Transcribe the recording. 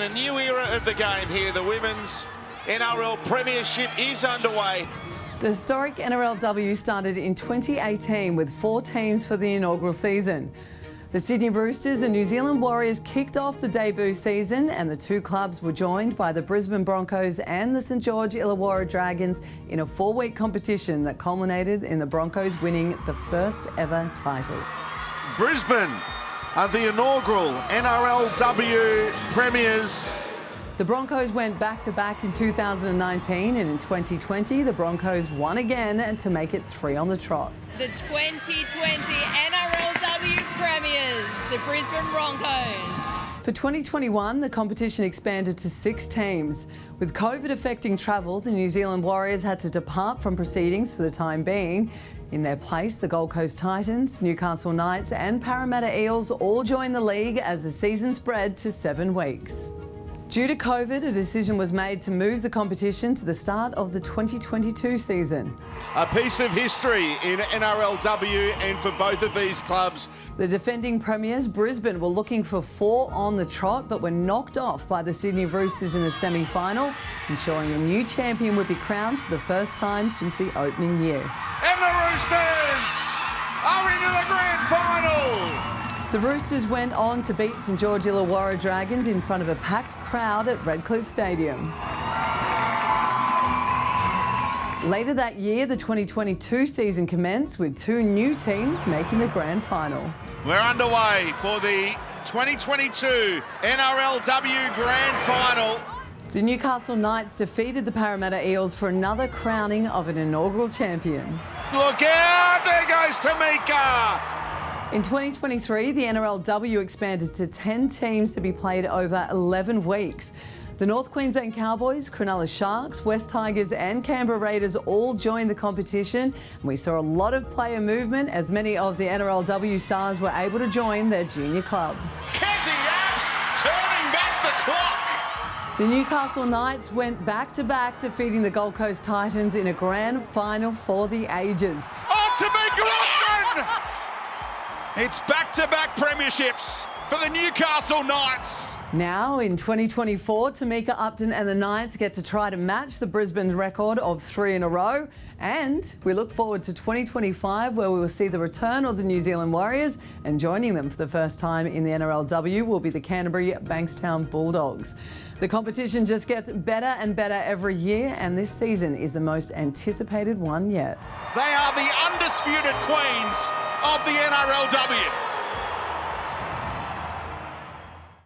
a new era of the game here. The women's NRL Premiership is underway. The historic NRLW started in 2018 with 4 teams for the inaugural season. The Sydney Roosters and New Zealand Warriors kicked off the debut season, and the two clubs were joined by the Brisbane Broncos and the St George Illawarra Dragons in a 4-week competition that culminated in the Broncos winning the first ever title. Brisbane are the inaugural NRLW premiers. The Broncos went back-to-back in 2019, and in 2020 the Broncos won again to make it 3 on the trot. The 2020 NRLW premiers, the Brisbane Broncos. For 2021, the competition expanded to 6 teams. With COVID affecting travel, the New Zealand Warriors had to depart from proceedings for the time being. In their place, the Gold Coast Titans, Newcastle Knights and Parramatta Eels all joined the league as the season spread to 7 weeks. Due to COVID, a decision was made to move the competition to the start of the 2022 season. A piece of history in NRLW and for both of these clubs. The defending premiers, Brisbane, were looking for 4 on the trot but were knocked off by the Sydney Roosters in the semi-final, ensuring a new champion would be crowned for the first time since the opening year. And the Roosters are into the grand final! The Roosters went on to beat St George Illawarra Dragons in front of a packed crowd at Redcliffe Stadium. Later that year, the 2022 season commenced with 2 new teams making the grand final. We're underway for the 2022 NRLW grand final. The Newcastle Knights defeated the Parramatta Eels for another crowning of an inaugural champion. Look out, there goes Tamika! In 2023, the NRLW expanded to 10 teams to be played over 11 weeks. The North Queensland Cowboys, Cronulla Sharks, West Tigers and Canberra Raiders all joined the competition. And we saw a lot of player movement as many of the NRLW stars were able to join their junior clubs. Catchy apps, turning back the clock! The Newcastle Knights went back-to-back, defeating the Gold Coast Titans in a grand final for the ages. Oh, Tamika Upton! It's back-to-back premierships for the Newcastle Knights. Now, in 2024, Tamika Upton and the Knights get to try to match the Brisbane record of 3 in a row. And we look forward to 2025, where we will see the return of the New Zealand Warriors, and joining them for the first time in the NRLW will be the Canterbury Bankstown Bulldogs. The competition just gets better and better every year, and this season is the most anticipated one yet. They are the undisputed queens of the NRLW.